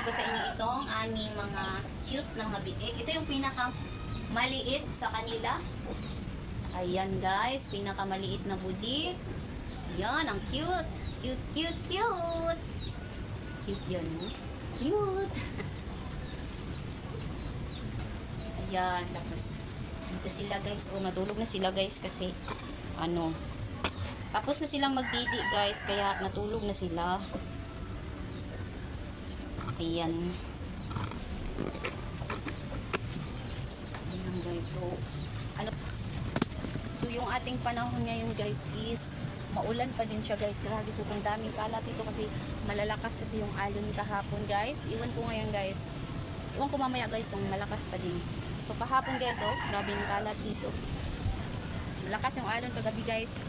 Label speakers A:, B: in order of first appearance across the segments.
A: ko sa inyo itong aming mga cute na mga biik. Ito yung pinaka maliit sa kanila. Ayan guys, pinaka maliit na budi. Ayan, ang cute. Cute, cute, cute. Cute yan, no? Cute. Ayan, tapos dito sila guys. Oh, natulog na sila guys kasi ano, tapos na silang magdidi guys, kaya natulog na sila. Ayan. Ayan guys. So, ano, so yung ating panahon ngayon guys is maulan pa din siya guys. Grabe, sobrang daming kalat dito kasi malalakas kasi yung alon kahapon guys. Iwan ko ngayon guys. Iwan ko mamaya guys kung malakas pa din. So kahapon guys, oh, grabe yung kalat dito. Malakas yung alon kagabi guys.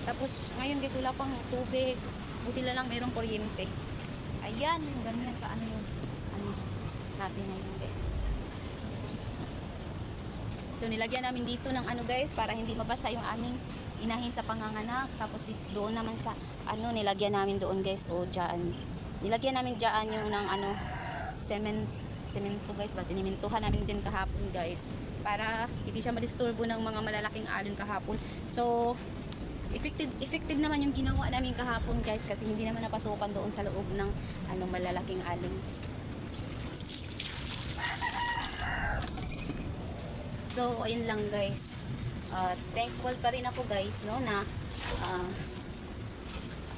A: Tapos ngayon guys, wala pang tubig. Buti na lang mayroong kuryente. Ayan, ganyan ka ano yung ano natin ngayon guys. So nilagyan namin dito ng ano guys para hindi mabasa yung aming inahin sa panganganak. Tapos dito, doon naman sa ano nilagyan namin doon guys, o dyan. Nilagyan namin dyan yung ng ano semento guys, ba sinimentuhan namin din kahapon guys para hindi siya madisturbo ng mga malalaking alon kahapon. So effective naman yung ginawa namin kahapon guys kasi hindi naman napasukan doon sa loob ng ano malalaking alon. So ayun lang guys. Thankful pa rin ako guys no na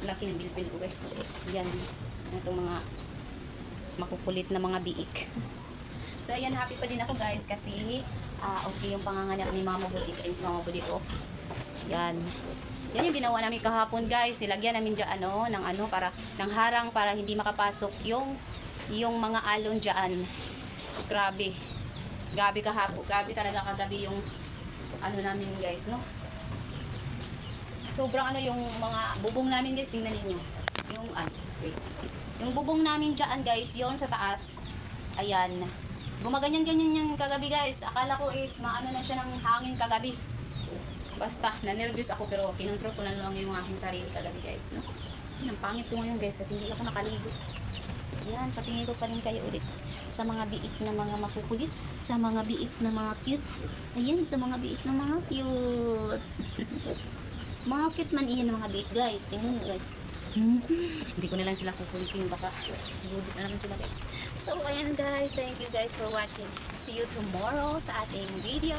A: laki ng bilbil ko guys. Yan itong mga makukulit na mga biik. So ayan, happy pa din ako guys kasi okay yung panganganak ni Mama Budi, friends Mama Budi ko. Yan. Yan yung ginawa namin kahapon guys. Silagyan namin dyan ng para ng harang para hindi makapasok yung mga alon dyan. Grabe. Grabe kahapon. Grabe talaga kagabi yung ano namin guys, no? Sobrang ano yung mga bubong namin guys, tingnan niyo. Yung wait. Yung bubong namin dyan guys, yon sa taas. Ayan. Gumaganyan-ganyan yung kagabi guys. Akala ko is maano na siya ng hangin kagabi. Basta, na-nervous ako pero kinontrol ko na lang yung aking sarili kagabi guys, no? Ang pangit ko ngayon guys kasi hindi ako nakaligo. Yan, patingin ko pa rin kayo ulit sa mga biik na mga makukulit, sa mga biik na mga cute. Ayan, sa mga biik na mga cute. Mga cute man iyan mga biik guys. Tingnan nyo guys. Hindi ko na lang sila kukulitin, baka budit na naman sila guys. So, ayan guys, thank you guys for watching. See you tomorrow sa ating video.